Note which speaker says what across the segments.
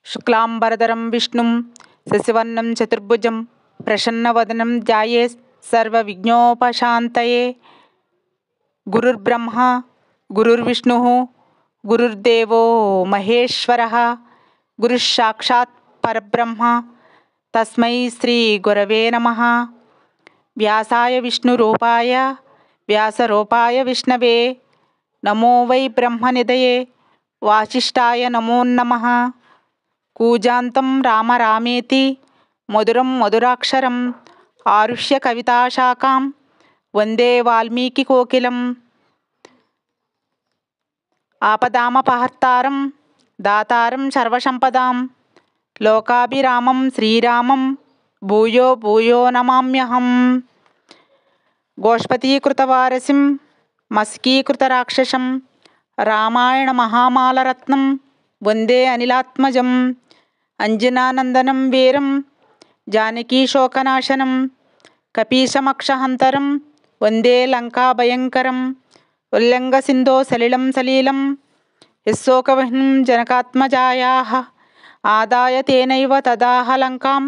Speaker 1: శుక్లాంబరధరం విష్ణుం శశివర్ణం చతుర్భుజం ప్రసన్నవదనం ధ్యాయేత్ సర్వవిఘ్నోపశాంతయే. గురుర్బ్రహ్మ గురుర్విష్ణు గురుర్దేవో మహేశ్వరః గురుస్సాక్షాత్ పరబ్రహ్మ తస్మై శ్రీ గురవే నమః. వ్యాసాయ విష్ణురూపాయ వ్యాసరూపాయ విష్ణవే నమో వై బ్రహ్మనిధయే వాసిష్ఠాయ నమో నమః. కూజాంతం రామ రామేతి మధురం మధురాక్షరం ఆరుష్య కవితాశాఖాం వందే వాల్మీకి కోకిలం. ఆపదామపహర్తారం దాతారం సర్వసంపదాం లోకాభిరామం శ్రీరామం భూయో భూయో నమామ్యహం. గోష్పతీకృతవారసిం మస్కీకృతరాక్షసం రామాయణ మహామాలరత్నం వందే అనిలాత్మజం. అంజనానందనం వీరం జానకీశోకనాశనం కపీశమక్షహంతరం వందే లంకాభయంకరం. ఉల్లంఘసింధో సలిలం సలీలం యశోకవహ్నిం జనకాత్మజాయాః ఆదాయ తేనైవ తదాహ లంకాం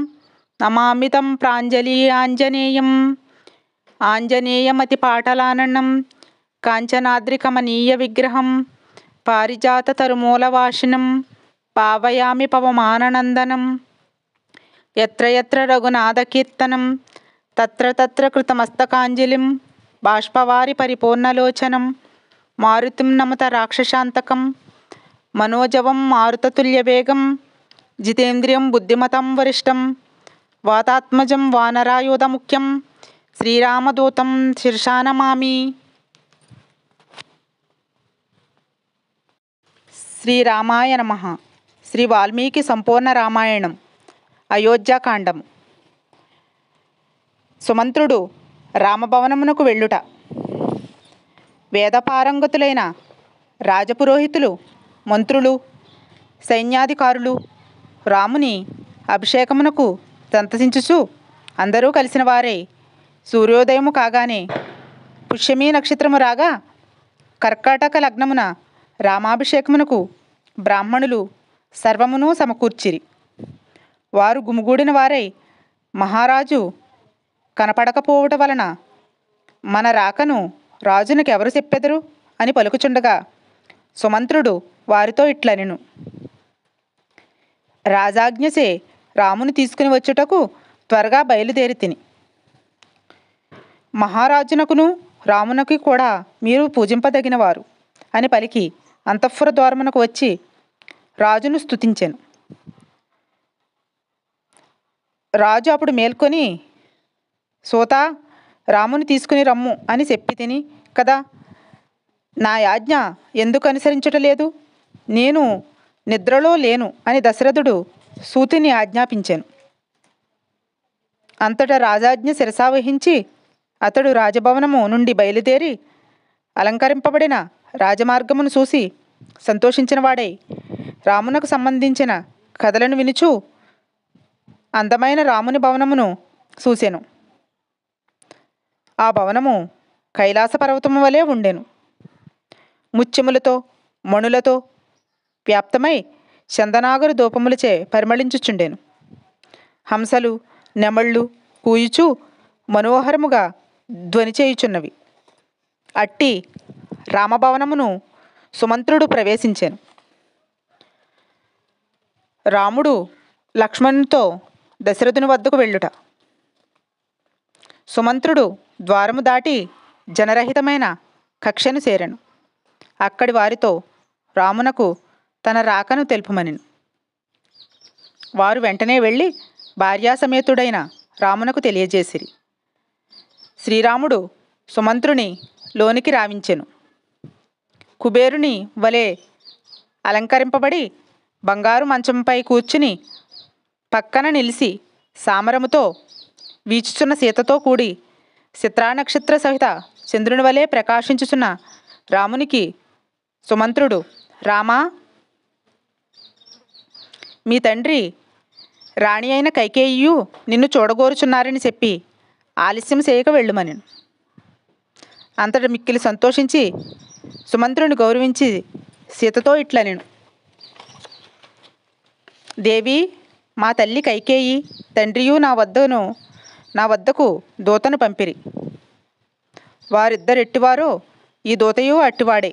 Speaker 1: నమామి తం ప్రాంజలి ఆంజనేయం. ఆంజనేయమతిపాటలాననం కాంచనాద్రికమనీయ విగ్రహం పారిజాతతరుమూలవాసినం పావయామి పవమాననందనం. యత్ర యత్ర రఘునాథకీర్తనం తత్ర తత్ర కృతమస్తకాంజలిం బాష్పవారి పరిపూర్ణలోచనం మారుతిం నమత రాక్షసాంతకం. మనోజవం మారుతతుల్యవేగం జితేంద్రియం బుద్ధిమతం వరిష్టం వాతాత్మజం వానరాయుధముఖ్యం శ్రీరామదూతం శిరసా నమామి. శ్రీరామాయ నమః. శ్రీ వాల్మీకి సంపూర్ణ రామాయణం అయోధ్యాకాండము. సుమంత్రుడు రామభవనమునకు వెళ్ళుట. వేదపారంగతులైన రాజపురోహితులు, మంత్రులు, సైన్యాధికారులు రాముని అభిషేకమునకు సంతసించుచు అందరూ కలిసిన వారే. సూర్యోదయము కాగానే పుష్యమీ నక్షత్రము రాగా కర్కాటక లగ్నమున రామాభిషేకమునకు బ్రాహ్మణులు సర్వమును సమకూర్చిరి. వారు గుమిగూడిన వారై మహారాజు కనపడకపోవట వలన మన రాకను రాజునకెవరు చెప్పెదరు అని పలుకుచుండగా సుమంత్రుడు వారితో ఇట్లనెను. రాజాజ్ఞచే రాముని తీసుకుని వచ్చుటకు త్వరగా బయలుదేరి తిని. మహారాజునకును రామునకి కూడా మీరు పూజింపదగినవారు అని పలికి అంతఃపుర ద్వారమునకు వచ్చి రాజును స్తుతించెను. రాజు అప్పుడు మేల్కొని, సోతా, రాముని తీసుకుని రమ్ము అని చెప్పి తిని కదా, నా యాజ్ఞ ఎందుకు అనుసరించటలేదు? నేను నిద్రలో లేను అని దశరథుడు సూతిని ఆజ్ఞాపించాను. అంతటా రాజాజ్ఞ శిరసావహించి అతడు రాజభవనము నుండి బయలుదేరి అలంకరింపబడిన రాజమార్గమును చూసి సంతోషించిన వాడై రామునకు సంబంధించిన కథలను వినుచు అందమైన రాముని భవనమును చూసెను. ఆ భవనము కైలాస పర్వతము వలె ఉండెను. ముత్యములతో మణులతో వ్యాప్తమై చందనాగరు దూపములచే పరిమళించుచుండెను. హంసలు నెమళ్ళు కూయుచు మనోహరముగా ధ్వని చేయుచున్నవి. అట్టి రామభవనమును సుమంత్రుడు ప్రవేశించెను. రాముడు లక్ష్మణునితో దశరథుని వద్దకు వెళ్ళుట. సుమంత్రుడు ద్వారము దాటి జనరహితమైన కక్షను చేరెను. అక్కడి వారితో రామునకు తన రాకను తెలుపమనెను. వారు వెంటనే వెళ్ళి భార్యాసమేతుడైన రామునకు తెలియజేసిరి. శ్రీరాముడు సుమంత్రుని లోనికి రావించెను. కుబేరుని వలె అలంకరింపబడి బంగారు మంచంపై కూర్చుని పక్కన నిలిచి సామరముతో వీచుచున్న సీతతో కూడి చిత్రానక్షత్ర సహిత చంద్రుని వలె ప్రకాశించుచున్న రామునికి సుమంత్రుడు, రామా, మీ తండ్రి రాణి అయిన కైకేయియు నిన్ను చూడగోరుచున్నారని చెప్పి ఆలస్యం చేయక వెళ్ళుమనెను. అంతటా మిక్కిలి సంతోషించి సుమంత్రుని గౌరవించి సీతతో ఇట్లనెను. దేవి, మా తల్లి కైకేయి తండ్రియు నా వద్దకు దూతను పంపిరి. వారిద్దరెట్టివారో ఈ దూతయు అట్టివాడే.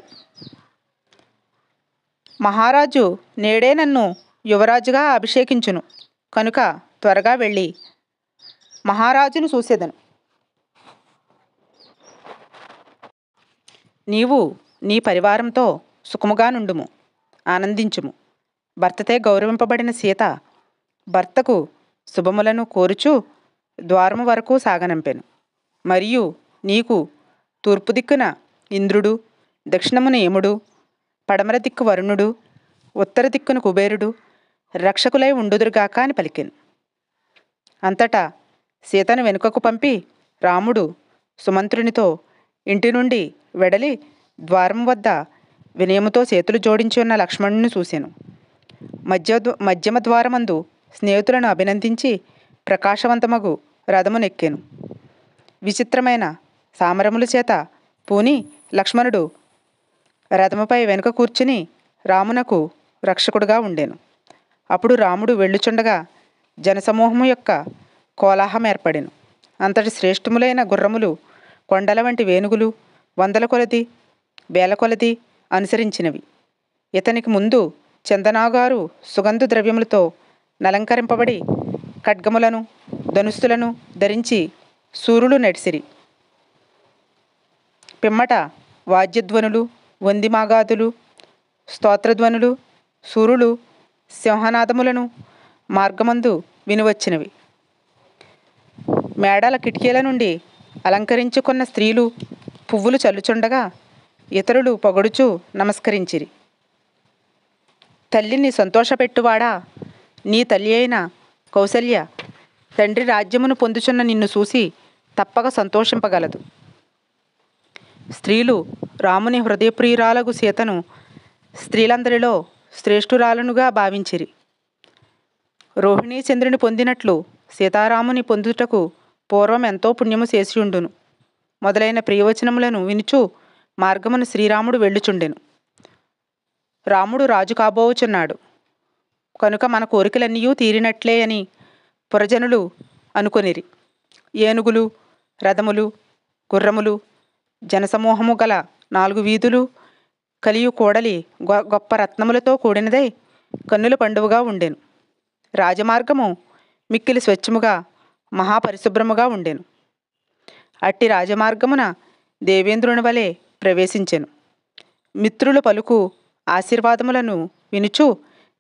Speaker 1: మహారాజు నేడే నన్ను యువరాజుగా అభిషేకించును కనుక త్వరగా వెళ్ళి మహారాజును చూసేదను. నీవు నీ పరివారంతో సుఖముగా నుండుము, ఆనందించుము. భర్తతే గౌరవింపబడిన సీత భర్తకు శుభములను కోరుచు ద్వారము వరకు సాగనంపెను. మరియు నీకు తూర్పు దిక్కున ఇంద్రుడు, దక్షిణమున యముడు, పడమర దిక్కు వరుణుడు, ఉత్తర దిక్కున కుబేరుడు రక్షకులై ఉండుదురుగాక అని పలికెను. అంతటా సీతను వెనుకకు పంపి రాముడు సుమంత్రునితో ఇంటి నుండి వెడలి ద్వారం వద్ద వినయముతో చేతులు జోడించి ఉన్న లక్ష్మణుని చూశాను. మధ్యమ ద్వారమందు స్నేహితులను అభినందించి ప్రకాశవంతమగు రథమునెక్కాను. విచిత్రమైన సామరముల చేత పూని లక్ష్మణుడు రథముపై వెనుక కూర్చుని రామునకు రక్షకుడుగా ఉండెను. అప్పుడు రాముడు వెళ్ళుచుండగా జనసమూహము యొక్క కోలాహం ఏర్పడెను. అంతటి శ్రేష్ఠములైన గుర్రములు, కొండల వంటి వేనుగులు వందల కొలది వేల కొలది అనుసరించినవి. ఇతనికి ముందు చందనాగారు సుగంధ ద్రవ్యములతో నలంకరింపబడి ఖడ్గములను ధనుస్సులను ధరించి సూరులు నడిసిరి. పిమ్మట వాద్యధ్వనులు, వందిమాగాదులు, స్తోత్రధ్వనులు, సూరులు సింహనాదములను మార్గమందు వినివచ్చినవి. మేడల కిటికీల నుండి అలంకరించుకున్న స్త్రీలు పువ్వులు చల్లుచుండగా ఇతరులు పొగడుచూ నమస్కరించిరి. తల్లిని సంతోషపెట్టువాడా, నీ తల్లి అయిన కౌసల్య తండ్రి రాజ్యమును పొందుచున్న నిన్ను చూసి తప్పక సంతోషింపగలదు. స్త్రీలు రాముని హృదయప్రియురాలగు సీతను స్త్రీలందరిలో శ్రేష్ఠురాలనుగా భావించిరి. రోహిణీ చంద్రుని పొందినట్లు సీతారాముని పొందుటకు పూర్వం ఎంతో పుణ్యము చేసియుండును మొదలైన ప్రియవచనములను వినుచు మార్గమును శ్రీరాముడు వెళ్ళుచుండెను. రాముడు రాజు కాబోచున్నాడు కనుక మన కోరికలన్నీ తీరినట్లే అని పురజనులు అనుకొనిరి. ఏనుగులు, రథములు, గుర్రములు, జనసమూహము గల 4 వీధులు కలియు కూడలి గొప్ప రత్నములతో కూడినదై కన్నుల పండువగా ఉండెను. రాజమార్గము మిక్కిలి స్వచ్ఛముగా మహాపరిశుభ్రముగా ఉండెను. అట్టి రాజమార్గమున దేవేంద్రుని వలె ప్రవేశించెను. మిత్రుల పలుకు ఆశీర్వాదములను వినుచు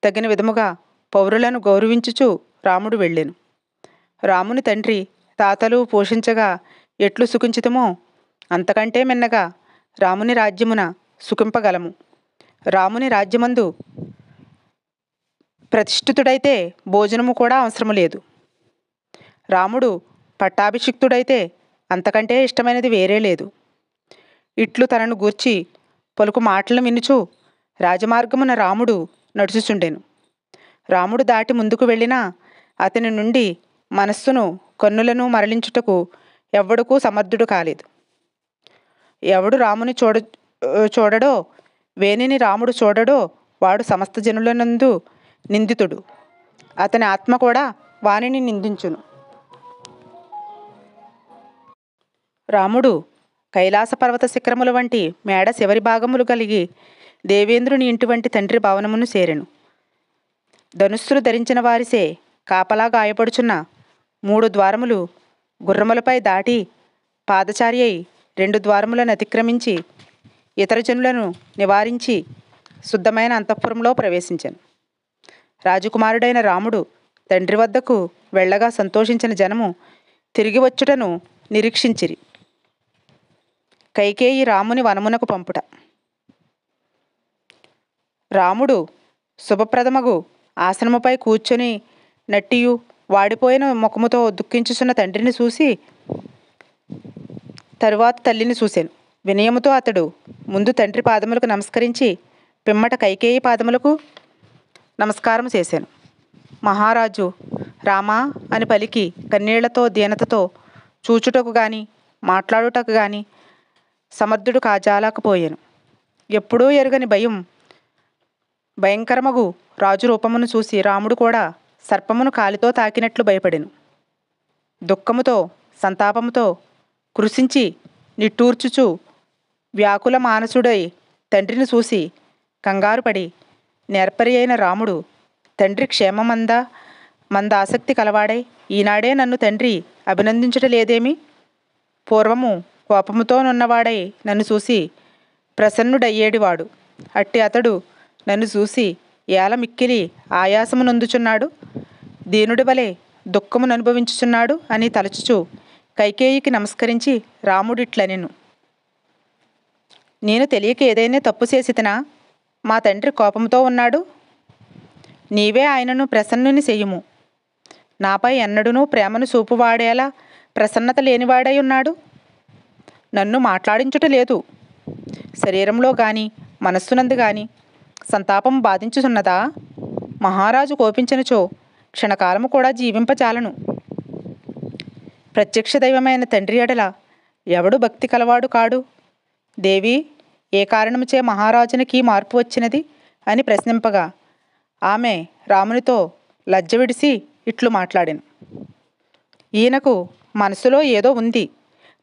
Speaker 1: తగిన విధముగా పౌరులను గౌరవించుచు రాముడు వెళ్ళెను. రాముని తండ్రి తాతలు పోషించగా ఎట్లు సుఖించితమో అంతకంటే మిన్నగా రాముని రాజ్యమున సుఖింపగలము. రాముని రాజ్యమందు ప్రతిష్ఠితుడైతే భోజనము కూడా అవసరము లేదు. రాముడు పట్టాభిషిక్తుడైతే అంతకంటే ఇష్టమైనది వేరే లేదు. ఇట్లు తనను గూర్చి పలుకు మాటలను వినుచు రాజమార్గమున రాముడు నడుచుచుండెను. రాముడు దాటి ముందుకు వెళ్ళినా అతని నుండి మనస్సును కన్నులను మరలించుటకు ఎవ్వడుకూ సమర్థుడు కాలేదు. ఎవడు రాముని చూడడో, వేనిని రాముడు చూడడో వాడు సమస్త జనులనందు నిందితుడు. అతని ఆత్మ కూడా వానిని నిందించును. రాముడు కైలాస పర్వత శిఖరముల వంటి మేడ చివరి భాగములు కలిగి దేవేంద్రుని ఇంటి వంటి తండ్రి భవనమును చేరెను. ధనుస్సులు ధరించిన వారిసే కాపలా గాయపడుచున్న 3 ద్వారములు గుర్రములపై దాటి పాదచారి అయి 2 ద్వారములను అతిక్రమించి ఇతర జనులను నివారించి శుద్ధమైన అంతఃపురంలో ప్రవేశించెను. రాజకుమారుడైన రాముడు తండ్రి వద్దకు వెళ్ళగా సంతోషించిన జనము తిరిగి వచ్చుటను నిరీక్షించిరి. కైకేయి రాముని వనమునకు పంపుట. రాముడు శుభప్రదమగు ఆసనముపై కూర్చొని నట్టియు వాడిపోయిన ముఖముతో దుఃఖించుచున్న తండ్రిని చూసి తరువాత తల్లిని చూశాను. వినయముతో అతడు ముందు తండ్రి పాదములకు నమస్కరించి పిమ్మట కైకేయి పాదములకు నమస్కారం చేశాను. మహారాజు రామా అని పలికి కన్నీళ్లతో దీనతతో చూచుటకు గాని మాట్లాడుటకు గాని సమర్థుడు కాజాలకపోయాను. ఎప్పుడూ ఎరుగని భయం భయంకరమగు రాజు రూపమును చూసి రాముడు కూడా సర్పమును కాలితో తాకినట్లు భయపడెను. దుఃఖముతో సంతాపముతో కృశించి నిట్టూర్చుచు వ్యాకుల మానసుడై తండ్రిని చూసి కంగారుపడి నేర్పరి అయిన రాముడు తండ్రి మంద ఆసక్తి కలవాడై ఈనాడే నన్ను తండ్రి అభినందించుటలేదేమి? పూర్వము కోపముతోనున్నవాడై నన్ను చూసి ప్రసన్నుడయ్యేడివాడు. అట్టి అతడు నన్ను చూసి ఏల మిక్కిలి ఆయాసమునందుచున్నాడు, దీనుడి వలె దుఃఖముననుభవించుచున్నాడు అని తలచుచు కైకేయికి నమస్కరించి రాముడిట్లనెను. నేను తెలియక ఏదైనా తప్పు చేసితినా? మా తండ్రి కోపంతో ఉన్నాడు. నీవే ఆయనను ప్రసన్నుని చెయ్యుము. నాపై ఎన్నడూనూ ప్రేమను చూపువాడేలా ప్రసన్నత లేనివాడై ఉన్నాడు. నన్ను మాట్లాడించుట లేదు. శరీరంలో గాని మనస్సునందు గాని సంతాపం బాధించుచున్నదా? మహారాజు కోపించినచో క్షణకాలము కూడా జీవింపచాలను. ప్రత్యక్ష దైవమైన తండ్రి ఎడల ఎవడు భక్తి కలవాడు కాడు? దేవి, ఏ కారణముచే మహారాజునికి మార్పు వచ్చినది అని ప్రశ్నింపగా ఆమె రామునితో లజ్జ విడిసి ఇట్లు మాట్లాడెను. ఈయనకు మనసులో ఏదో ఉంది,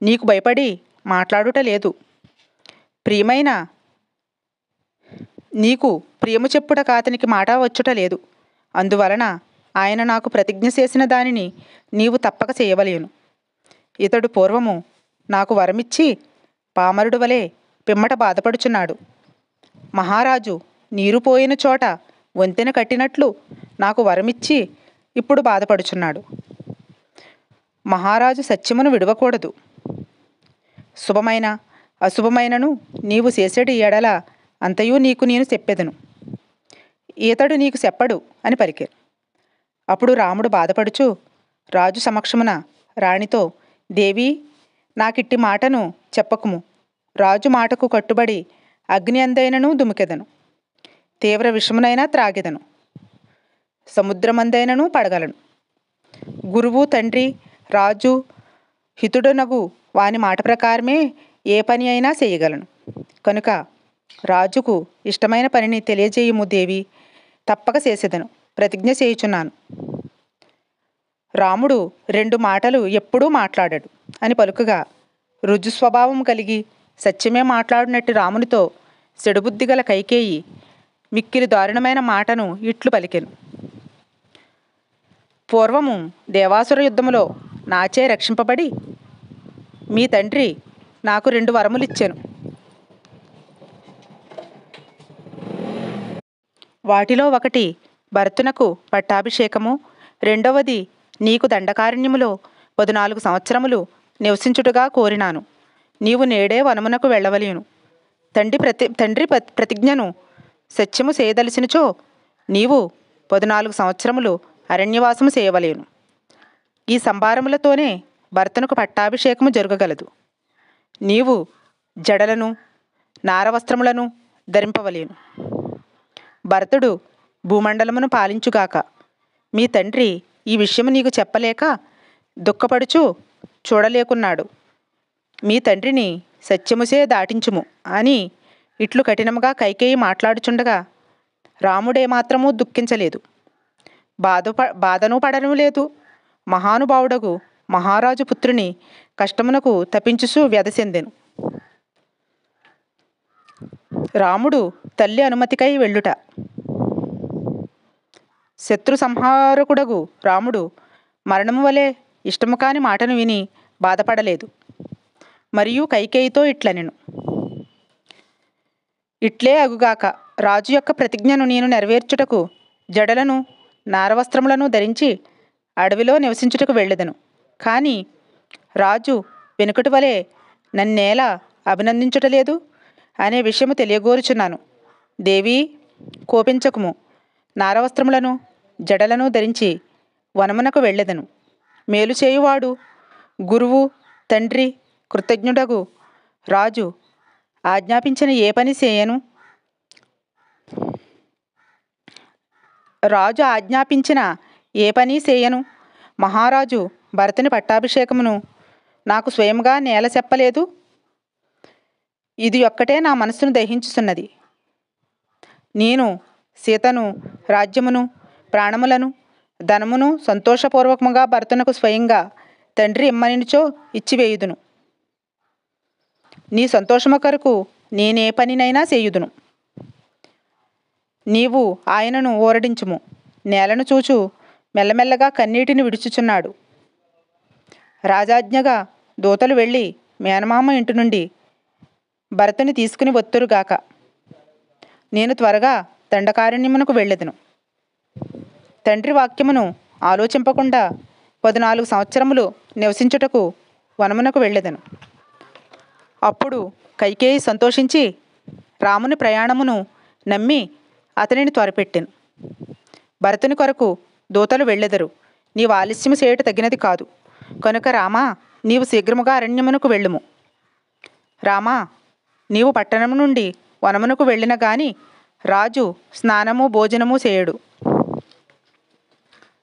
Speaker 1: నీకు భయపడి మాట్లాడుట లేదు. ప్రియమైన నీకు ప్రియము చెప్పుట కాతనికి మాట వచ్చుట లేదు. అందువలన ఆయన నాకు ప్రతిజ్ఞ చేసిన దానిని నీవు తప్పక చేయవలేను. ఇతడు పూర్వము నాకు వరమిచ్చి పామరుడు వలె పిమ్మట బాధపడుచున్నాడు. మహారాజు నీరు పోయిన చోట వంతెన కట్టినట్లు నాకు వరమిచ్చి ఇప్పుడు బాధపడుచున్నాడు. మహారాజు సత్యమును విడవకూడదు. శుభమైన అశుభమైనను నీవు చేసేటి ఎడల అంతయు నీకు నేను చెప్పెదను. ఈతడు నీకు చెప్పడు అని పలికారు. అప్పుడు రాముడు బాధపడుచు రాజు సమక్షమున రాణితో, దేవి, నాకిట్టి మాటను చెప్పకుము. రాజు మాటకు కట్టుబడి అగ్ని అందైనను దుమికెదను, తీవ్ర విషమునైనా త్రాగెదను, సముద్రమందైనను పడగలను. గురువు, తండ్రి, రాజు, హితుడనగు వాని మాట ప్రకారమే ఏ పని అయినా చేయగలను. కనుక రాజుకు ఇష్టమైన పనిని తెలియజేయుము దేవి, తప్పక చేసేదను, ప్రతిజ్ఞ చేయుచున్నాను. రాముడు 2 మాటలు ఎప్పుడూ మాట్లాడాడు అని పలుకగా రుజు స్వభావం కలిగి సత్యమే మాట్లాడినట్టు రామునితో చెడుబుద్ధి గల కైకేయి మిక్కిలి దారుణమైన మాటను ఇట్లు పలికెను. పూర్వము దేవాసుర యుద్ధములో నాచే రక్షింపబడి మీ తండ్రి నాకు 2 వరములిచ్చెను. వాటిలో ఒకటి భరతునకు పట్టాభిషేకము, రెండవది నీకు దండకారణ్యములో 14 సంవత్సరములు నివసించుటగా కోరినాను. నీవు నేడే వనమునకు వెళ్ళవలేను. తండ్రి ప్రతిజ్ఞను సత్యము చేయదలిసినచో నీవు 14 సంవత్సరములు అరణ్యవాసము చేయవలేను. ఈ సంభారములతోనే భరతునకు పట్టాభిషేకము జరగగలదు. నీవు జడలను నారవస్త్రములను ధరింపవలేను. భరతుడు భూమండలమును పాలించుగాక. మీ తండ్రి ఈ విషయము నీకు చెప్పలేక దుఃఖపడుచు చూడలేకున్నాడు. మీ తండ్రిని సత్యముసే దాటించుము అని ఇట్లు కఠినముగా కైకేయి మాట్లాడుచుండగా రాముడేమాత్రమూ దుఃఖించలేదు, బాధను పడను లేదు. మహానుభావుడగు మహారాజు పుత్రుని కష్టమునకు తప్పించుచు వ్యధ చెందెను. రాముడు తల్లి అనుమతికై వెళ్ళుట. శత్రు సంహారకుడగు రాముడు మరణము వలె ఇష్టము కాని మాటను విని బాధపడలేదు. మరియు కైకేయితో ఇట్లనెను, ఇట్లే అగుగాక. రాజు యొక్క ప్రతిజ్ఞను నేను నెరవేర్చుటకు జడలను నారవస్త్రములను ధరించి అడవిలో నివసించుటకు వెళ్ళెదను. కానీ రాజు వెనుకటి వలె నన్నేలా అభినందించుటలేదు అనే విషయము తెలియగోరుచున్నాను. దేవి, కోపించకుము. నారవస్త్రములను జడలను ధరించి వనమునకు వెళ్ళెదను. మేలు చేయువాడు గురువు, తండ్రి, కృతజ్ఞుడగు రాజు ఆజ్ఞాపించిన ఏ పని చేయను. రాజు ఆజ్ఞాపించిన ఏ పని చేయను. మహారాజు భరతుని పట్టాభిషేకమును నాకు స్వయంగా నేల చెప్పలేదు. ఇది ఒక్కటే నా మనసును దహించుతున్నది. నేను సీతను, రాజ్యమును, ప్రాణములను, ధనమును సంతోషపూర్వకముగా భరతునకు స్వయంగా తండ్రి ఇమ్మనిచో ఇచ్చివేయుదును. నీ సంతోషము కొరకు నేనే పనినైనా చేయుదును. నీవు ఆయనను ఊరడించుము. నేలను చూచు మెల్లమెల్లగా కన్నీటిని విడుచుచున్నాడు. రాజాజ్ఞగా దూతలు వెళ్ళి మేనమామ ఇంటి నుండి భరతుని తీసుకుని వత్తురుగాక. నేను త్వరగా దండకారణ్యమునకు వెళ్ళెదను. తండ్రి వాక్యమును ఆలోచింపకుండా 14 సంవత్సరములు నివసించుటకు వనమునకు వెళ్ళెదను. అప్పుడు కైకేయి సంతోషించి రాముని ప్రయాణమును నమ్మి అతనిని త్వరపెట్టెను. భరతుని కొరకు దూతలు వెళ్ళెదరు. నీవు ఆలస్యము చేయుట తగినది కాదు. కనుక రామా, నీవు శీఘ్రముగా అరణ్యమునకు వెళ్ళుము. రామా, నీవు పట్టణము నుండి వనమునకు వెళ్ళిన గాని రాజు స్నానము భోజనము చేయడు.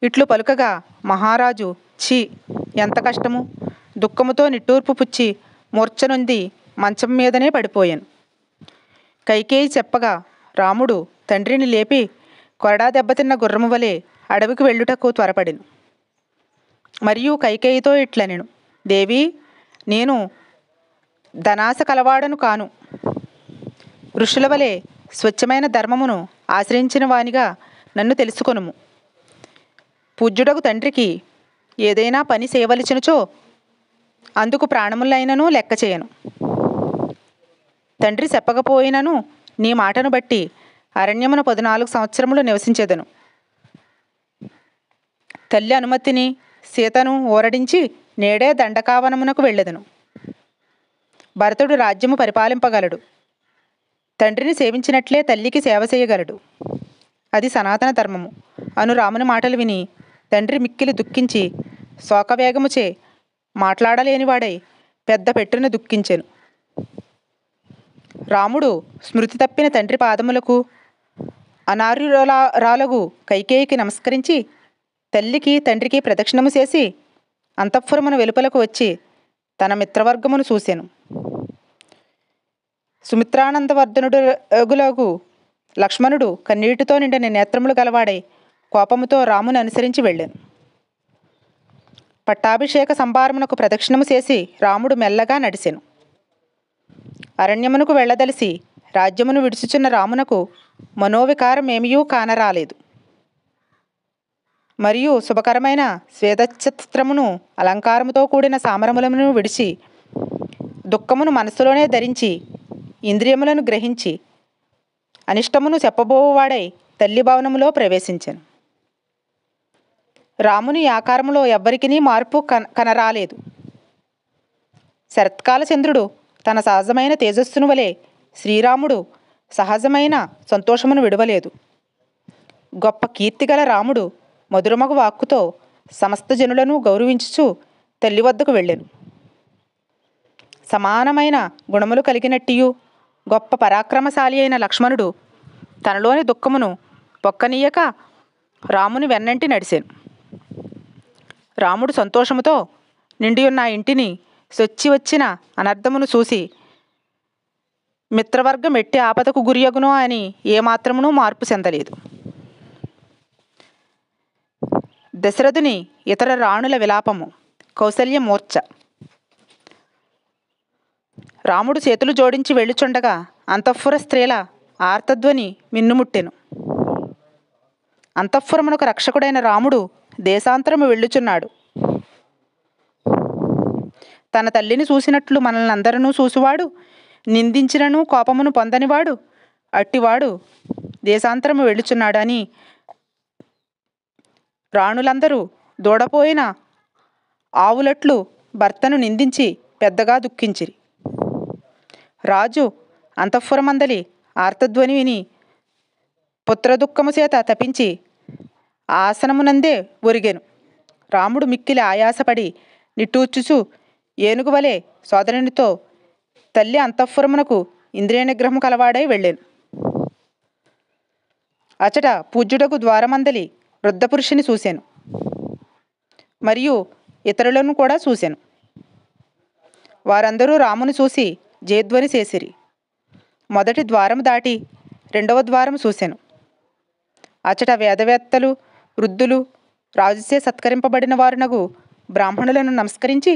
Speaker 1: ఇట్లు పలుకగా మహారాజు ఛీ, ఎంత కష్టము! దుఃఖముతో నిట్టూర్పు పుచ్చి మూర్ఛనొంది మంచం మీదనే పడిపోయాను. కైకేయి చెప్పగా రాముడు తండ్రిని లేపి కొరడా దెబ్బతిన్న గుర్రము వలె అడవికి వెళ్ళుటకు త్వరపడెను. మరియు కైకేయితో ఇట్లనెను, దేవి, నేను ధనాశ కలవాడను కాను. ఋషుల వలె స్వచ్ఛమైన ధర్మమును ఆశ్రయించిన వానిగా నన్ను తెలుసుకొనుము. పూజ్యుడకు తండ్రికి ఏదైనా పని చేయవలసినచో అందుకు ప్రాణములైనను లెక్క చేయను. తండ్రి చెప్పకపోయినను నీ మాటను బట్టి అరణ్యమున 14 సంవత్సరములు నివసించెదను. తల్లి అనుమతిని సీతను ఊరడించి నేడే దండకావనమునకు వెళ్ళెదను. భరతుడు రాజ్యము పరిపాలింపగలడు. తండ్రిని సేవించినట్లే తల్లికి సేవ చేయగలడు. అది సనాతన ధర్మము అను రాముని మాటలు విని తండ్రి మిక్కిలి దుఃఖించి శోకవేగముచే మాట్లాడలేనివాడై పెద్ద పెట్టున దుఃఖించెను. రాముడు స్మృతి తప్పిన తండ్రి పాదములకు అనార్యురాలగు కైకేయికి నమస్కరించి తల్లికి తండ్రికి ప్రదక్షిణము చేసి అంతఃపురమున వెలుపలకు వచ్చి తన మిత్రవర్గమును చూసెను. సుమిత్రానందవర్ధనుడు లక్ష్మణుడు కన్నీటితో నిండిన నేత్రములు గలవాడై కోపముతో రాముని అనుసరించి వెళ్ళాను. పట్టాభిషేక సంభారమునకు ప్రదక్షిణము చేసి రాముడు మెల్లగా నడిచెను. అరణ్యమునకు వెళ్ళదలిసి రాజ్యమును విడుచుచున్న రామునకు మనోవికారమేమియూ కానరాలేదు. మరియు శుభకరమైన శ్వేతఛత్రమును అలంకారముతో కూడిన సామరములను విడిచి దుఃఖమును మనస్సులోనే ధరించి ఇంద్రియములను గ్రహించి అనిష్టమును చెప్పబోవాడై తల్లి భవనములో ప్రవేశించెను. రాముని ఆకారములో ఎవ్వరికినీ మార్పు కనరాలేదు. శరత్కాల చంద్రుడు తన సహజమైన తేజస్సును వలె శ్రీరాముడు సహజమైన సంతోషమును విడవలేదు. గొప్ప కీర్తిగల రాముడు మధురమగు వాక్కుతో సమస్త జనులను గౌరవించుచు తల్లి వద్దకు వెళ్ళెను. సమానమైన గుణములు కలిగినట్టియు గొప్ప పరాక్రమశాలి అయిన లక్ష్మణుడు తనలోని దుఃఖమును పొక్కనీయక రాముని వెన్నంటి నడిచెను. రాముడు సంతోషముతో నిండియున్న ఆ ఇంటిని సొచ్చి వచ్చిన అనర్థమును చూసి మిత్రవర్గం ఎట్టి ఆపదకు గురియగునో అని ఏమాత్రమునూ మార్పు చెందలేదు. దశరథుని ఇతర రాణుల విలాపము. కౌసల్య మూర్ఛ. రాముడు చేతులు జోడించి వెళ్ళుచుండగా అంతఃపుర స్త్రీల ఆర్తధ్వని మిన్నుముట్టెను. అంతఃపురమునకు రక్షకుడైన రాముడు దేశాంతరము వెళ్ళుచున్నాడు. తన తల్లిని చూసినట్లు మనల్ని అందరూ చూసువాడు, నిందించినను కోపమును పొందనివాడు అట్టివాడు దేశాంతరము వెళ్ళుచున్నాడని రాణులందరూ దూడపోయిన ఆవులట్లు భర్తను నిందించి పెద్దగా దుఃఖించిరి. రాజు అంతఃపురమందలి ఆర్తధ్వని విని పుత్రదుఃఖము చేత తపించి ఆసనమునందే ఒరిగెను. రాముడు మిక్కిలి ఆయాసపడి నిట్టూర్చుచు ఏనుగువలే సోదరునితో తల్లి అంతఃపురమునకు ఇంద్రియ నిగ్రహము కలవాడై వెళ్ళెను. అచట పూజ్యుడకు ద్వారమందలి వృద్ధ పురుషుని చూశాను. మరియు ఇతరులను కూడా చూశాను. వారందరూ రామును చూసి జయధ్వని చేసిరి. మొదటి ద్వారం దాటి రెండవ ద్వారం చూశాను. అచట వేదవేత్తలు వృద్ధులు రాజుచే సత్కరింపబడిన వారునగు బ్రాహ్మణులను నమస్కరించి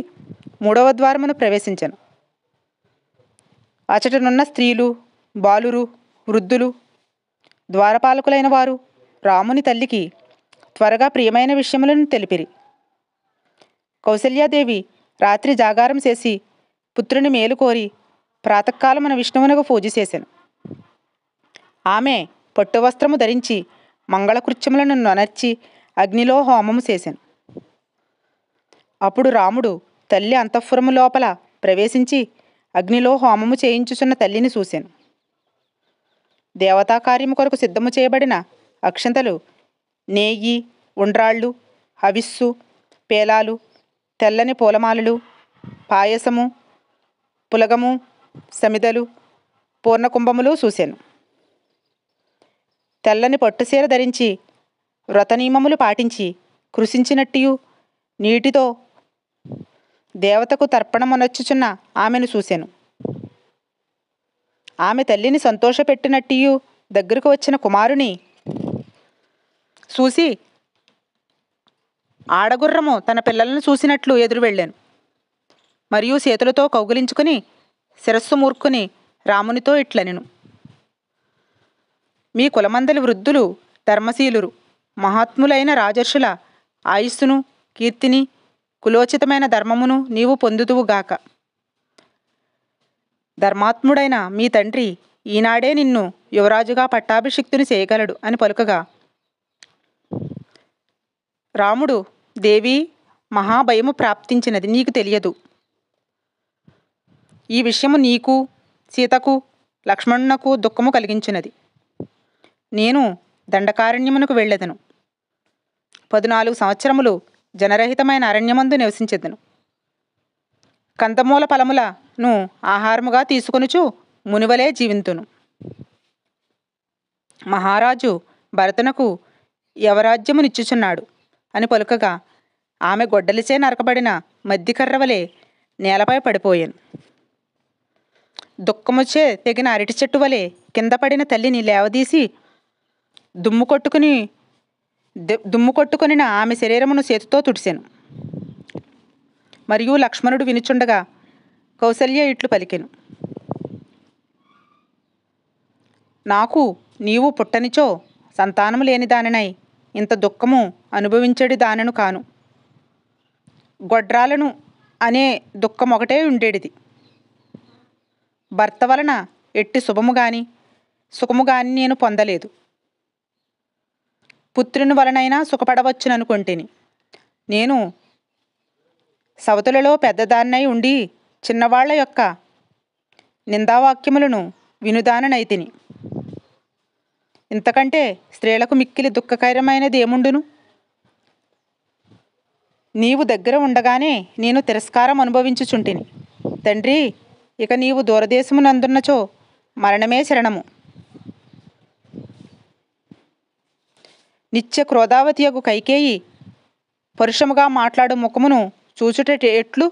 Speaker 1: 3వ ద్వారమును ప్రవేశించెను. అచటనున్న స్త్రీలు బాలురు వృద్ధులు ద్వారపాలకులైన వారు రాముని తల్లికి త్వరగా ప్రియమైన విషయములను తెలిపిరి. కౌసల్యాదేవి రాత్రి జాగారం చేసి పుత్రుని మేలు కోరి ప్రాతకాలమున విష్ణువునకు పూజ చేసెను. ఆమె పట్టు వస్త్రము ధరించి మంగళకృత్యములను నొనర్చి అగ్నిలో హోమము చేసెను. అప్పుడు రాముడు తల్లి అంతఃపురము లోపల ప్రవేశించి అగ్నిలో హోమము చేయించుచున్న తల్లిని చూశాను. దేవతా కార్యము కొరకు సిద్ధము చేయబడిన అక్షంతలు, నేయి, ఉండ్రాళ్ళు, హవిస్సు, పేలాలు, తెల్లని పూలమాలలు, పాయసము, పులగము, సమిదలు, పూర్ణకుంభములు చూశాను. తెల్లని పట్టుసీర ధరించి వ్రతనియమములు పాటించి కృషించినట్టియు నీటితో దేవతకు తర్పణమునొచ్చుచున్న ఆమెను చూశాను. ఆమె తల్లిని సంతోషపెట్టినట్టియు దగ్గరకు వచ్చిన కుమారుని చూసి ఆడగుర్రము తన పిల్లలను చూసినట్లు ఎదురు వెళ్ళాను. మరియు చేతులతో కౌగిలించుకుని శిరస్సు మూర్ఖుని రామునితో ఇట్లనెను: మీ కులమందలి వృద్ధులు ధర్మశీలురు, మహాత్ములైన రాజర్షుల ఆయుస్సును కీర్తిని కులోచితమైన ధర్మమును నీవు పొందుదువుగాక. ధర్మాత్ముడైన మీ తండ్రి ఈనాడే నిన్ను యువరాజుగా పట్టాభిషిక్తుని చేయగలడు అని పలుకగా, రాముడు, దేవి, మహాభయము ప్రాప్తించినది, నీకు తెలియదు. ఈ విషయము నీకు, సీతకు, లక్ష్మణునకు దుఃఖము కలిగించినది. నేను దండకారణ్యమునకు వెళ్ళెదను. 14 సంవత్సరములు జనరహితమైన అరణ్యమందు నివసించెదను. కందమూల ఫలములను ఆహారముగా తీసుకొనుచు మునివలే జీవింతును. మహారాజు భరతునకు యవరాజ్యమునిచ్చుచున్నాడు అని పలుకగా, ఆమె గొడ్డలిచే నరకబడిన మద్దికర్రవలే నేలపై పడిపోయాను. దుఃఖముచే తెగిన అరటి చెట్టు వలె కింద పడిన తల్లిని లేవదీసి దుమ్ము కొట్టుకొనిన ఆమె శరీరమును చేతితో తుడిసెను. మరియు లక్ష్మణుడు వినుచుండగా కౌసల్య ఇట్లు పలికెను: నాకు నీవు పుట్టనిచో సంతానము లేని దానినై ఇంత దుఃఖము అనుభవించడి దానను కాను. గొడ్రాలను అనే దుఃఖం ఒకటే ఉండేడిది. భర్త వలన ఎట్టి శుభము గాని సుఖము గాని నేను పొందలేదు. పుత్రుని వలనైనా సుఖపడవచ్చుననుకొంటిని. నేను సవతులలో పెద్దదాన్నై ఉండి చిన్నవాళ్ల యొక్క నిందావాక్యములను వినుదాననైతిని. ఇంతకంటే స్త్రీలకు మిక్కిలి దుఃఖకరమైనది ఏముండును? నీవు దగ్గర ఉండగానే నేను తిరస్కారం అనుభవించుచుంటిని. తండ్రి, ఇక నీవు దూరదేశమునందున్నచో మరణమే శరణము. నిత్య క్రోధావతియగు కైకేయి పరుషముగా మాట్లాడు ముఖమును చూచుట ఎట్లు?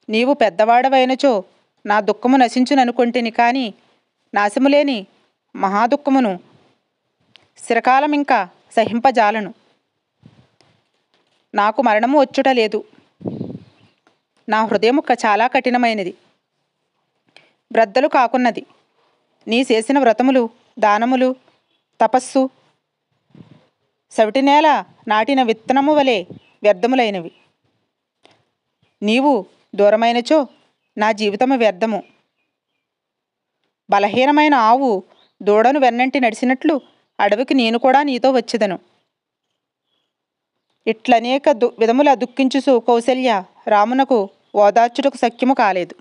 Speaker 1: నీవు పెద్దవాడవైనచో నా దుఃఖము నశించుననుకొంటిని, కానీ నాశములేని మహాదుఃఖమును చిరకాలమింకా సహింపజాలను. నాకు మరణము వచ్చుట లేదు. నా హృదయము చాలా కఠినమైనది, బ్రద్దలు కాకున్నది. నీ చేసిన వ్రతములు, దానములు, తపస్సు సవిటి నేల నాటిన విత్తనము వలె వ్యర్థములైనవి. నీవు దూరమైనచో నా జీవితము వ్యర్థము. బలహీనమైన ఆవు దూడను వెన్నంటి నడిచినట్లు అడవికి నేను కూడా నీతో వచ్చేదను. ఇట్లనేక విధముల దుఃఖించుచు కౌసల్య రామునకు ఓదార్చుటకు శక్యము కాలేదు.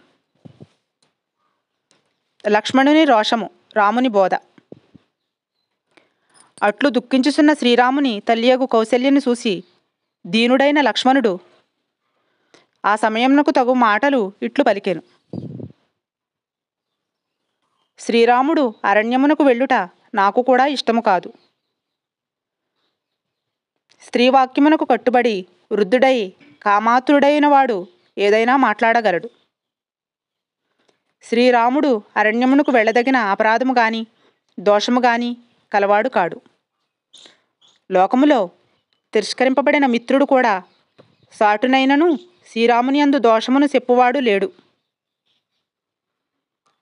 Speaker 1: లక్ష్మణుని రోషము, రాముని బోధ. అట్లు దుఃఖించుచున్న శ్రీరాముని తల్లియగు కౌసల్యను చూసి దీనుడైన లక్ష్మణుడు ఆ సమయమునకు తగు మాటలు ఇట్లు పలికెను: శ్రీరాముడు అరణ్యమునకు వెళ్ళుట నాకు కూడా ఇష్టము కాదు. స్త్రీవాక్యమునకు కట్టుబడి వృద్ధుడై కామాతురుడైన వాడు ఏదైనా మాట్లాడగలడు. శ్రీరాముడు అరణ్యమునకు వెళ్ళదగిన అపరాధము గాని దోషము గాని కలవాడు కాడు. లోకములో తిరస్కరింపబడిన మిత్రుడు కూడా సాటునైనను శ్రీరాముని యందు దోషమును చెప్పువాడు లేడు.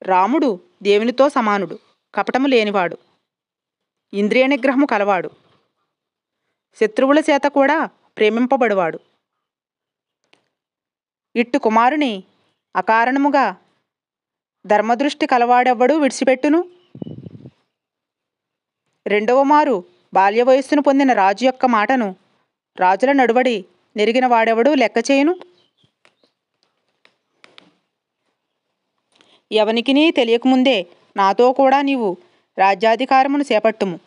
Speaker 1: రాముడు దేవునితో సమానుడు, కపటము లేనివాడు, ఇంద్రియ నిగ్రహము కలవాడు, శత్రువుల చేత కూడా ప్రేమింపబడువాడు. ఇట్టు కుమారుని అకారణముగా ధర్మదృష్టి కలవాడెవ్వడు విడిచిపెట్టును. రెండవ మారు బాల్య వయస్సును పొందిన రాజు యొక్క మాటను రాజుల నడువడి నెరిగిన వాడెవడు లెక్క చేయును. ఎవనికినీ తెలియకముందే నాతో కూడా నీవు రాజ్యాధికారమును చేపట్టుము.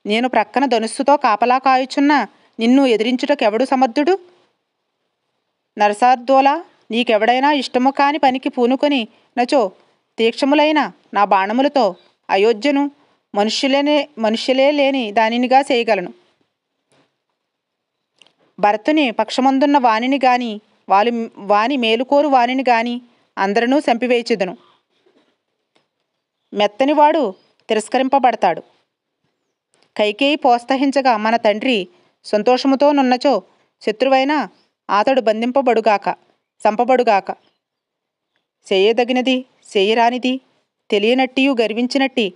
Speaker 1: నేను ప్రక్కన ధనుస్సుతో కాపలా కాయుచున్న నిన్ను ఎదిరించుటకెవడు సమర్థుడు? నరసార్దోలా, నీకెవడైనా ఇష్టము కాని పనికి పూనుకొని నచో తీక్షములైన నా బాణములతో అయోధ్యను మనుష్యులే లేని దానినిగా చేయగలను. భరతుని పక్షమందున్న వాణిని గాని వాని మేలుకోరు వాణిని గాని అందరనూ చంపివేయుచుదను. మెత్తనివాడు తిరస్కరింపబడతాడు. కైకేయి ప్రోత్సహించగా మన తండ్రి సంతోషముతో నున్నచో శత్రువైన అతడు బంధింపబడుగాక, చంపబడుగాక. చేయదగినది చేయరానిది తెలియనట్టియు గర్వించినట్టి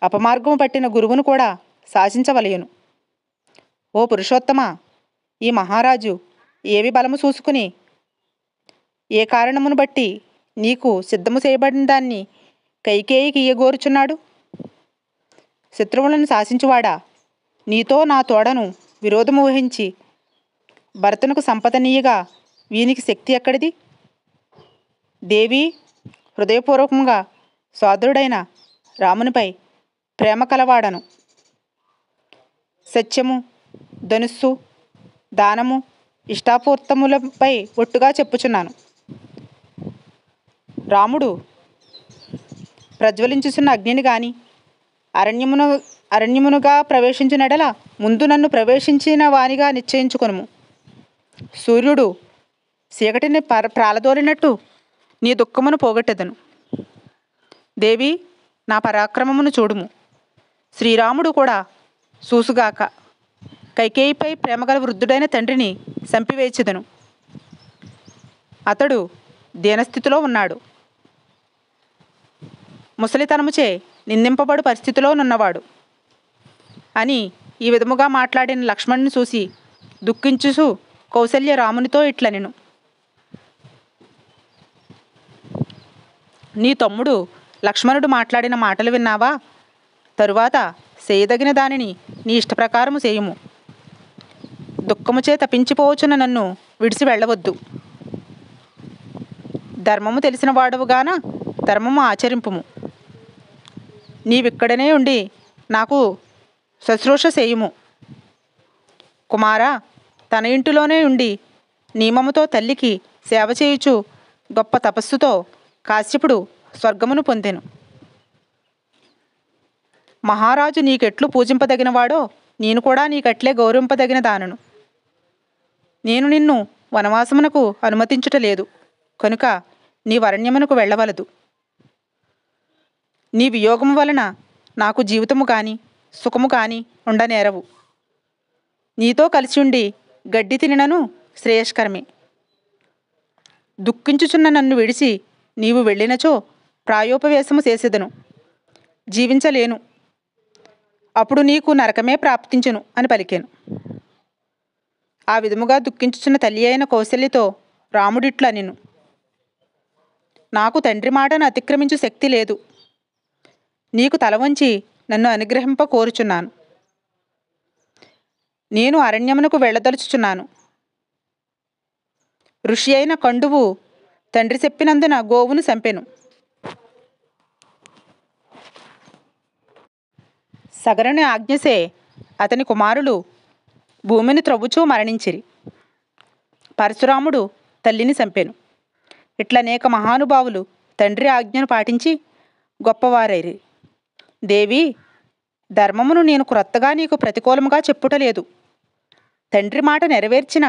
Speaker 1: అపమార్గము పట్టిన గురువును కూడా శాసించవలయును. ఓ పురుషోత్తమా, ఈ మహారాజు ఏవి బలము చూసుకుని ఏ కారణమును బట్టి నీకు సిద్ధము చేయబడిన దాన్ని కైకేయికి ఇయ్యగోరుచున్నాడు? శత్రువులను శాసించువాడా, నీతో నా తోడను విరోధము వహించి భరతునకు సంపదనీయగా వీనికి శక్తి ఎక్కడిది? దేవి హృదయపూర్వకంగా సోదరుడైన రామునిపై ప్రేమ కలవాడను. సత్యము, ధనుస్సు, దానము, ఇష్టాపూర్తములపై ఒట్టుగా చెప్పుచున్నాను. రాముడు ప్రజ్వలించుచున్న అగ్నిని గాని అరణ్యమునుగా ప్రవేశించినడల ముందు నన్ను ప్రవేశించిన వానిగా నిశ్చయించుకొనుము. సూర్యుడు చీకటిని ప్రాలదోలినట్టు నీ దుఃఖమును పోగొట్టెదను. దేవి, నా పరాక్రమమును చూడుము. శ్రీరాముడు కూడా చూసుగాక. కైకేయిపై ప్రేమగల వృద్ధుడైన తండ్రిని చంపివేచెదను. అతడు దీనస్థితిలో ఉన్నాడు. ముసలితనముచే నిందింపబడు పరిస్థితిలో నున్నవాడు అని ఈ విధముగా మాట్లాడిన లక్ష్మణుని చూసి దుఃఖించుచు కౌసల్య రామునితో ఇట్లనెను. నీ తమ్ముడు లక్ష్మణుడు మాట్లాడిన మాటలు విన్నావా? తరువాత చేయదగిన దానిని నీ ఇష్టప్రకారము చేయుము. దుఃఖముచే తప్పించిపోవచ్చున నన్ను విడిచి వెళ్ళవద్దు. ధర్మము తెలిసిన వాడవుగాన ధర్మము ఆచరింపుము. నీవిక్కడనే ఉండి నాకు శుశ్రూష చేయుము. కుమారా, తన ఇంటిలోనే ఉండి నియమముతో తల్లికి సేవ చేయుచు గొప్ప తపస్సుతో కాశ్యపుడు స్వర్గమును పొందెను. మహారాజు నీకెట్లు పూజింపదగినవాడో నేను కూడా నీకట్లే గౌరవింపదగిన దానను. నేను నిన్ను వనవాసమునకు అనుమతించుటలేదు కనుక నీ వరణ్యమునకు వెళ్ళవలదు. నీ వియోగము వలన నాకు జీవితము కాని సుఖము కాని ఉండనేరవు. నీతో కలిసి ఉండి గడ్డి తినను శ్రేయస్కరమే. దుఃఖించుచున్న నన్ను విడిచి నీవు వెళ్ళినచో ప్రాయోపవేశము చేసేదను, జీవించలేను. అప్పుడు నీకు నరకమే ప్రాప్తించును అని పలికాను. ఆ విధముగా దుఃఖించుచున్న తల్లి అయిన కౌసల్యతో రాముడిట్లా నేను నాకు తండ్రి మాటను అతిక్రమించు శక్తి లేదు. నీకు తల వంచి నన్ను అనుగ్రహింప కోరుచున్నాను. నేను అరణ్యమునకు వెళ్ళదలుచుచున్నాను. ఋషి అయిన కండువు తండ్రి చెప్పినందున గోవును చంపెను. సగరుని ఆజ్ఞసే అతని కుమారులు భూమిని త్రవ్వుచూ మరణించిరి. పరశురాముడు తల్లిని చంపెను. ఇట్లనేక మహానుభావులు తండ్రి ఆజ్ఞను పాటించి గొప్పవారైరి. దేవి, ధర్మమును నేను క్రొత్తగా నీకు ప్రతికూలముగా చెప్పుటలేదు. తండ్రి మాట నెరవేర్చిన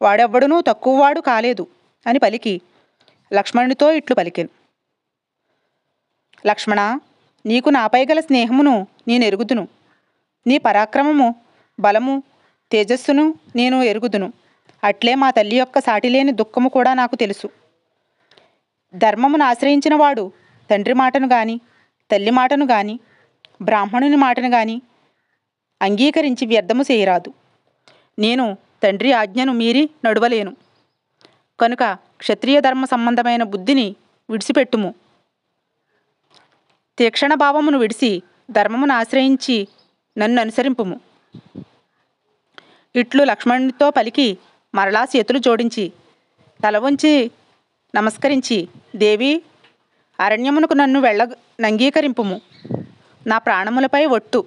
Speaker 1: వాడెవ్వడునూ తక్కువవాడు కాలేదు అని పలికి లక్ష్మణునితో ఇట్లు పలికెను. లక్ష్మణ, నీకు నాపై గల స్నేహమును నేను ఎరుగుదును. నీ పరాక్రమము, బలము, తేజస్సును నేను ఎరుగుదును. అట్లే మా తల్లి యొక్క సాటిలేని దుఃఖము కూడా నాకు తెలుసు. ధర్మమును ఆశ్రయించిన వాడు తండ్రి మాటను గాని, తల్లి మాటను గాని, బ్రాహ్మణుని మాటను గాని అంగీకరించి వ్యర్థము చేయరాదు. నేను తండ్రి ఆజ్ఞను మీరి నడువలేను. కనుక క్షత్రియ ధర్మ సంబంధమైన బుద్ధిని విడిచిపెట్టుము. తీక్షణ భావమును విడిచి ధర్మమును ఆశ్రయించి నన్ను అనుసరింపుము. ఇట్లు లక్ష్మణునితో పలికి మరలా చేతులు జోడించి తల వంచి నమస్కరించి, దేవి, అరణ్యమునకు నన్ను నంగీకరింపుము. నా ప్రాణములపై ఒట్టు,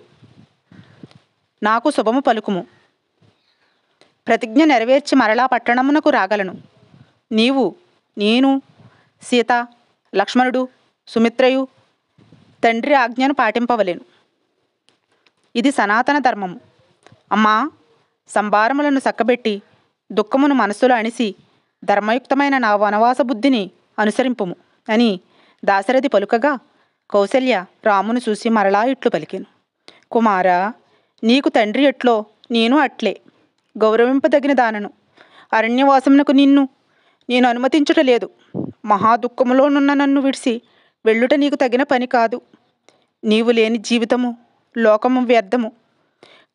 Speaker 1: నాకు శుభము పలుకుము. ప్రతిజ్ఞ నెరవేర్చి మరలా పట్టణమునకు రాగలను. నీవు, నేను, సీత, లక్ష్మణుడు, సుమిత్రయు తండ్రి ఆజ్ఞను పాటింపవలెను. ఇది సనాతన ధర్మము. అమ్మా, సంభారములను చక్కబెట్టి దుఃఖమును మనస్సులో అణిసి ధర్మయుక్తమైన నా వనవాస బుద్ధిని అనుసరింపుము అని దాశరథి పలుకగా, కౌసల్య రామును చూసి మరలా ఇట్లు పలికెను. కుమారా, నీకు తండ్రి ఎట్లో నేను అట్లే. గౌరవింపదగిన దానను. అరణ్యవాసమునకు నేను అనుమతించుటలేదు. మహాదుఃఖములోనున్న నన్ను విడిచి వెళ్ళుట నీకు తగిన పని కాదు. నీవు లేని జీవితము, లోకము వ్యర్థము.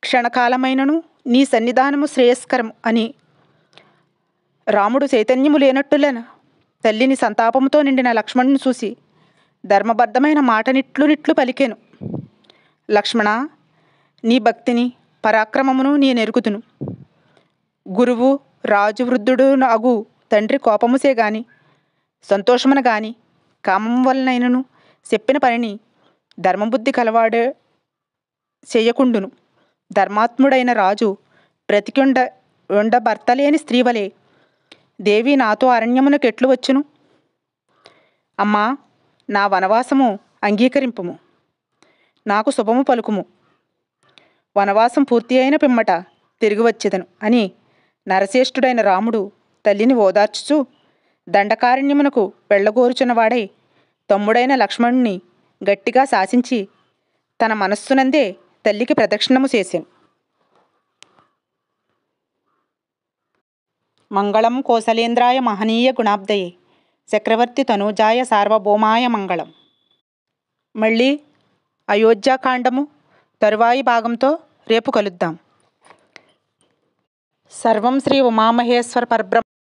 Speaker 1: క్షణకాలమైనను నీ సన్నిధానము శ్రేయస్కరము అని రాముడు చైతన్యము లేనట్టులన తల్లిని సంతాపముతో నిండిన లక్ష్మణుని చూసి ధర్మబద్ధమైన మాట నిట్లు పలికెను. లక్ష్మణ, నీ భక్తిని, పరాక్రమమును నేనెరుగుదును. గురువు, రాజు, వృద్ధుడు అగు తండ్రి కోపముసే గాని, సంతోషమున గాని, కామం వలనైనను చెప్పిన పనిని ధర్మబుద్ధి కలవాడే చెయ్యకుండును. ధర్మాత్ముడైన రాజు బ్రతికి భర్తలేని స్త్రీవలే దేవి నాతో అరణ్యమునకెట్లు వచ్చును? అమ్మా, నా వనవాసము అంగీకరింపుము. నాకు శుభము పలుకుము. వనవాసం పూర్తి అయిన పిమ్మట తిరిగి వచ్చేదను అని నరశ్రేష్ఠుడైన రాముడు తల్లిని ఓదార్చుచూ దండకారణ్యమునకు వెళ్ళగోరుచున్నవాడై తమ్ముడైన లక్ష్మణుని గట్టిగా శాసించి తన మనస్సునందే తల్లికి ప్రదక్షిణము చేసెను. మంగళం కోసలేంద్రాయ మహనీయ గుణాబ్దయే చక్రవర్తి తనూజాయ సార్వభౌమాయ మంగళం. మళ్ళీ అయోధ్యాకాండము తరువాయి భాగంతో రేపు కలుద్దాం. సర్వం శ్రీ ఉమామహేశ్వర పరబ్రహ్మ